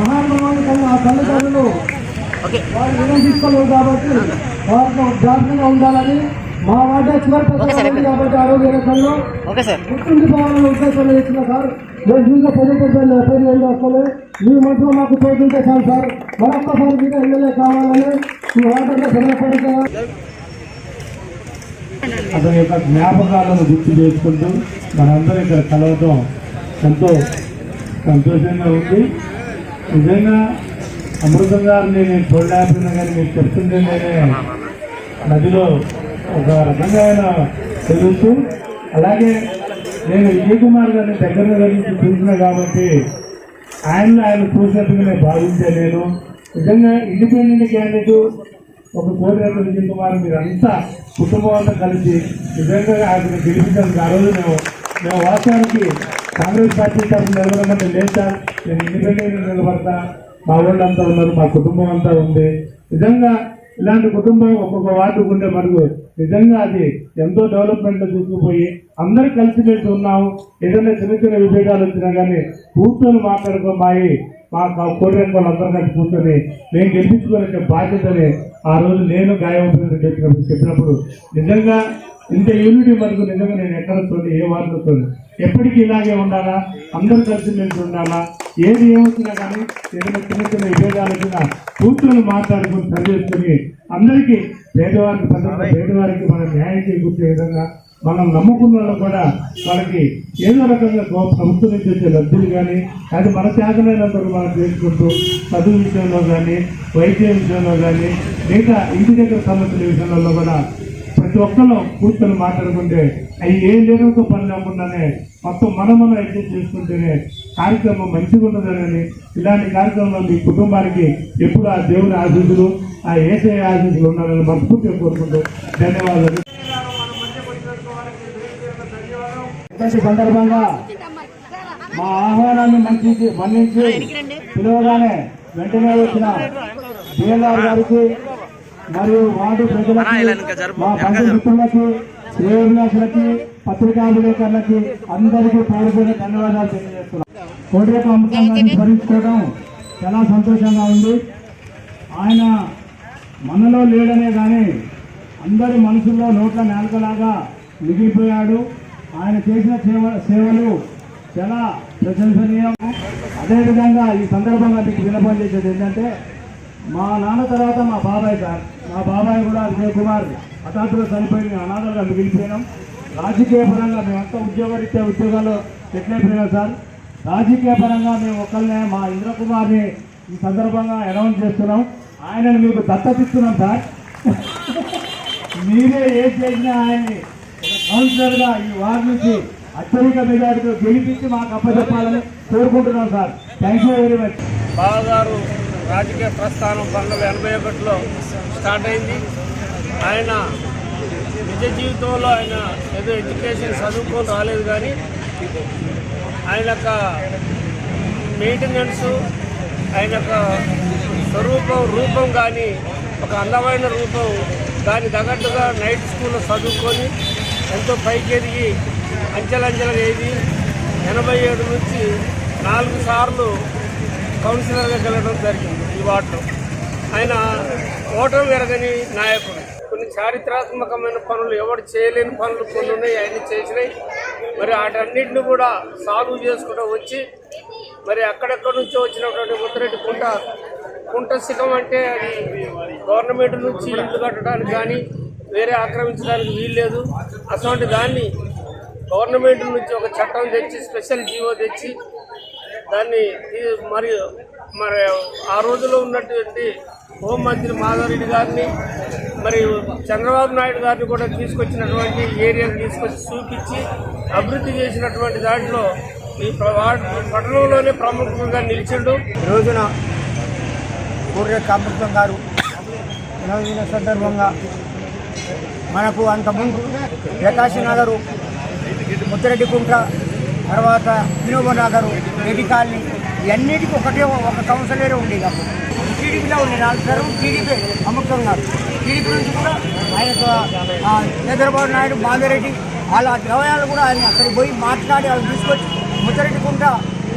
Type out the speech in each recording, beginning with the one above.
మహానుభావులు ఆ తల్లిదండ్రులు వారు వినం తీసుకోలేదు కాబట్టి వారితో జాగ్రత్తగా ఉండాలని మా వార్డు చివరి కాబట్టి ఆరోగ్య రకంలో గుర్తుండిపోవాలని ఉద్దేశంలో ఇచ్చిన సార్. నేను దీంట్లో ప్రజలు పేరు వెళ్ళి వస్తుంది మీ మనసులో మాకు తోడుంటే చాలు సార్. మరొక్కసారి మీద ఎమ్మెల్యే కావాలని ఈ వార్డులో సమర్పడిగా అతని యొక్క జ్ఞాపకాలను గుర్తు చేసుకుంటూ మనందరూ ఇక్కడ కలవటం ఎంతో సంతోషంగా ఉంది. నిజంగా అమృతం గారిని నేను చూడలేకపోయినా కానీ మీరు చెప్తుంటే నేనే నదిలో ఒక రకంగా ఆయన తెలుస్తూ, అలాగే నేను విజయ్ కుమార్ గారిని దగ్గర నుంచి చూసిన కాబట్టి ఆయన చూసినట్టుగా నేను భావించే నేను నిజంగా ఇండిపెండెంట్ క్యాండిడేట్ ఒక కోరిక విజయ్ కుమార్ మీరంతా కుటుంబం అంతా కలిసి నిజంగా ఆయన గెలిపించడానికి ఆ రోజు మేము వాస్తవానికి కాంగ్రెస్ పార్టీ తరఫున నిలబడమంటే లేదు సార్, నేను ఇండిపెండెంట్ నిలబడతా, మా వాళ్ళు అంతా ఉన్నారు, మా కుటుంబం అంతా ఉంది. నిజంగా ఇలాంటి కుటుంబం ఒక్కొక్క వార్డుకు ఉండే మనకు నిజంగా అది ఎంతో డెవలప్మెంట్లో తీసుకుపోయి అందరూ కలిసిమెలిసి ఉన్నాము. ఏదైనా చిన్న చిన్న విభేదాలు వచ్చినా కానీ కూర్చొని మాట్లాడుకోమాయి మా కోరిక వాళ్ళందరూ కలిసి కూర్చొని మేము గెలిపించుకునే బాధ్యతని ఆ రోజు నేను గాయపడిన చెప్పినప్పుడు నిజంగా ఇంత యూనిటీ మనకు నిజంగా నేను ఎక్కడ చూడండి ఏ వార్డులో చూడండి ఎప్పటికీ ఇలాగే ఉండాలా, అందరూ కలిసి మెలిసి ఉండాలా, ఏది ఏమవుతున్నా కానీ ఏదైనా చిన్న చిన్న విభేదాలు వచ్చినా కూర్చొని మాట్లాడుకుని సరిచేసుకుని అందరికీ పేదవారికి మనం న్యాయం చేకూర్చే విధంగా మనం నమ్ముకున్న వాళ్ళు కూడా వాళ్ళకి ఏదో రకంగా ప్రభుత్వం నుంచి వచ్చే లబ్ధులు కానీ అది మన శాఖమైనంత మనం చేసుకుంటూ చదువు విషయంలో కానీ వైద్య విషయంలో కానీ మిగతా ఇంటి దగ్గర సమస్యల విషయంలో కూడా ప్రతి ఒక్కరు కూర్చొని మాట్లాడుకుంటే అవి ఏం లేనంతో పని లేకుండానే మొత్తం మనం అడ్జస్ట్ చేసుకుంటేనే కార్యక్రమం మంచిగా ఉంటుందని ఇలాంటి కార్యక్రమంలో మీ కుటుంబానికి ఎప్పుడు ఆ దేవుని ఆశీస్సులు ఆ ఏసఐ ఆశీస్సులు ఉండాలని మనస్ఫూర్తిగా కోరుకుంటూ ధన్యవాదాలు. సందర్భంగా మా ఆహ్వానాన్ని మన్నించి పిలవగానే వెంటనే వచ్చిన డిఎల్ఆర్ గారికి మరియు వార్డు ప్రజలకి మా బంధు మిత్రులకి శ్రేయోభిలాషులకి పత్రికా విలేకరులకి అందరికీ పేరుపైన ధన్యవాదాలు తెలియజేస్తున్నాం. కోడిరేక అమృతాన్ని స్మరించుకోవడం చాలా సంతోషంగా ఉంది. ఆయన మనలో లేడనే కానీ అందరి మనసుల్లో నోట్ల నేలకలాగా మిగిలిపోయాడు. ఆయన చేసిన సేవలు చాలా ప్రశంసనీయం. అదేవిధంగా ఈ సందర్భంగా మీకు విన్నపం చేసేది ఏంటంటే మా నాన్న తర్వాత మా బాబాయ్ సార్, మా బాబాయ్ కూడా విజయ్ కుమార్ హఠాత్తుగా చనిపోయి అనాథలుగా మిగిలిపోయినాం. రాజకీయ పరంగా మేమంతా ఉద్యోగరీత్యా ఉద్యోగాలు ఎట్లయిపోయినాం సార్. రాజకీయ పరంగా మేము ఒకళ్ళనే మా ఇంద్రకుమార్ని ఈ సందర్భంగా అనౌన్స్ చేస్తున్నాం. ఆయనను మీకు దత్తతిస్తున్నాం సార్. మీరే ఏం చేసినా ఆయన్ని కౌన్సిలర్గా ఈ వార్డు నుంచి అత్యధిక మెజారిటీతో గెలిపించి మాకు అప్పచెప్పాలని కోరుకుంటున్నాం sir. Thank you very much. బావగారు రాజకీయ ప్రస్థానం 1981లో స్టార్ట్ అయింది. ఆయన నిజ జీవితంలో ఆయన ఏదో ఎడ్యుకేషన్ చదువుకొని రాలేదు, కానీ ఆయన యొక్క మెయింటెనెన్స్, ఆయన యొక్క రూపం కానీ ఒక అందమైన రూపం. దాని తగ్గట్టుగా నైట్ స్కూల్లో చదువుకొని ఎంతో పైకి ఎదిగి అంచెలంచెలుగా ఎదిగి 87 నుంచి 4 సార్లు కౌన్సిలర్గా గెలవడం జరిగింది ఈ వార్డులో. ఆయన ఓటమి ఎరగని నాయకుడు. కొన్ని చారిత్రాత్మకమైన పనులు, ఎవరు చేయలేని పనులు కొన్ని ఉన్నాయి, అవన్నీ చేసినాయి. మరి వాటన్నిటిని కూడా సాల్వ్ చేసుకుంటూ వచ్చి మరి అక్కడెక్కడి నుంచో వచ్చినటువంటి ముద్రెడ్డి కుంట శిఖం అంటే అది గవర్నమెంట్ నుంచి ఇల్లు కట్టడానికి కానీ వేరే ఆక్రమించడానికి వీల్లేదు. అటువంటి దాన్ని గవర్నమెంట్ నుంచి ఒక చట్టం తెచ్చి స్పెషల్ జీవో తెచ్చి దాన్ని మరి ఆ రోజులో ఉన్నటువంటి హోంమంత్రి మాధవరెడ్డి గారిని మరి చంద్రబాబు నాయుడు గారిని కూడా తీసుకొచ్చినటువంటి ఏరియాను తీసుకొచ్చి చూపించి అభివృద్ధి చేసినటువంటి దాంట్లో ఈ పట్టణంలోనే ప్రముఖంగా నిలిచిండు. ఈ రోజున పూర్వక అమృతం గారు జన్మదిన సందర్భంగా మనకు అంతకుముందు ప్రకాశ్ నగరు, ముద్దిరెడ్డి కుంట, తర్వాత వినోబ నగరు, రెడ్డి కాలనీ ఇవన్నిటికీ ఒక కౌన్సిలరే ఉండేది. అప్పుడు టీడీపీలో ఉండే 4 సార్లు టీడీపీ అమృతం గారు. టీడీపీ నుంచి కూడా ఆయనకు చంద్రబాబు నాయుడు, మాధవరెడ్డి వాళ్ళ ద్రవ్యాలు కూడా ఆయన అక్కడికి పోయి మాట్లాడి వాళ్ళు తీసుకొచ్చి ముద్దిరెడ్డి కుంట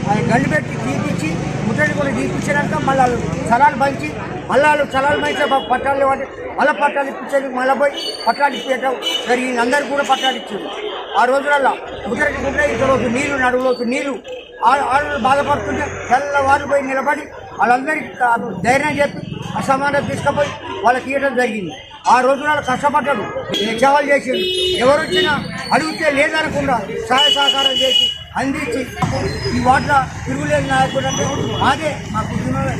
ఆయన గండి పెట్టి తీపిచ్చి ముద్దిరెడ్డి కుంట తీపించాక మళ్ళీ స్థలాలు పంచి మళ్ళీ వాళ్ళు స్థలాలు పంచి పట్టాలు వాటి మళ్ళీ పట్టాలు ఇప్పించేందుకు మళ్ళీ పోయి పట్టాలు ఇప్పించడం జరిగింది. అందరికీ కూడా పట్టాలు ఇచ్చింది. ఆ రోజులలో ముద్దిరెడ్డి కుంట ఇంతలోకి నీళ్లు, నడువులోకి నీళ్లు, వాళ్ళు బాధపడుతుంటే తెల్లవారు పోయి నిలబడి వాళ్ళందరికీ ధైర్యం చెప్పి అసమానం తీసుకుపోయి వాళ్ళకి ఇవ్వడం జరిగింది. ఆ రోజులలో కష్టపడ్డాడు, సేవలు చేసిండు. ఎవరు వచ్చినా అడిగితే లేదనకుండా సహాయ సహకారం చేసి అందించి ఈ వార్డులో తిరుగులేని నాయకుడు అంటే మాదే, మా కుటుంబంలో.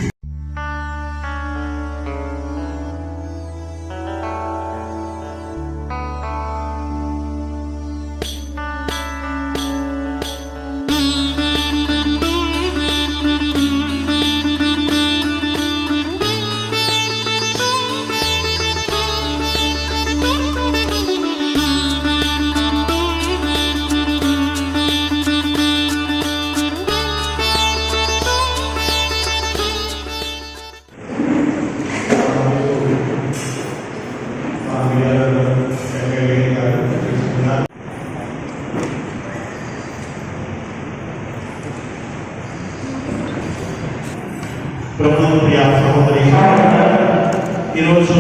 ఈరోజు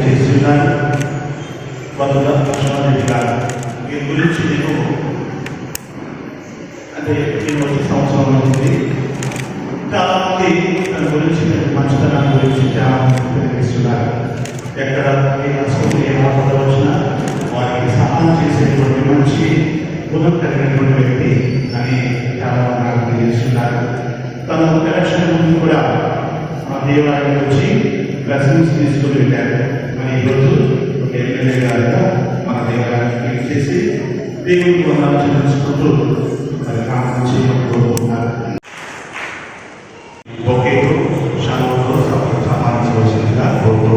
చేస్తున్నారు వద్ద కృష్ణారెడ్డి గారు. దీని గురించి నేను అంటే ఈరోజు సంవత్సరం అవుతుంది. చాలామంది దాని గురించి మంచితనం గురించి చాలా తెలియజేస్తున్నారు. ఎక్కడ ఏ నష్టం ఏ ఆపద వచ్చినా వారికి సహాయం చేసేటువంటి మంచి గుణం కలిగినటువంటి వ్యక్తి అని చాలా నాకు తెలియజేస్తున్నారు. తను ఎలక్షన్ ముందు కూడా మా దేవాలయం వచ్చి బ్లెస్సింగ్స్ తీసుకుని వెళ్ళారు. మరి ఈరోజు ఒక ఎమ్మెల్యే గారుగా మన దేవాలయాన్ని క్లీన్ చేసి దేవుడికి వందనాలు చెల్లించుకుంటూ మరి నా నుంచి కోరుకుంటున్నారు. ఒకేతో క్షణంలో సమాధించవలసిందిగా కోరుతూ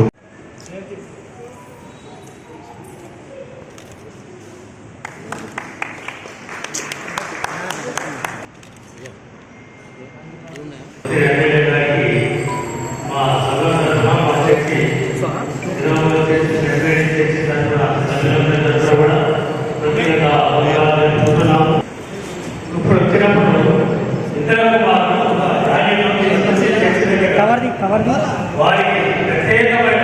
కవర్ది వారికి ప్రత్యేకమైన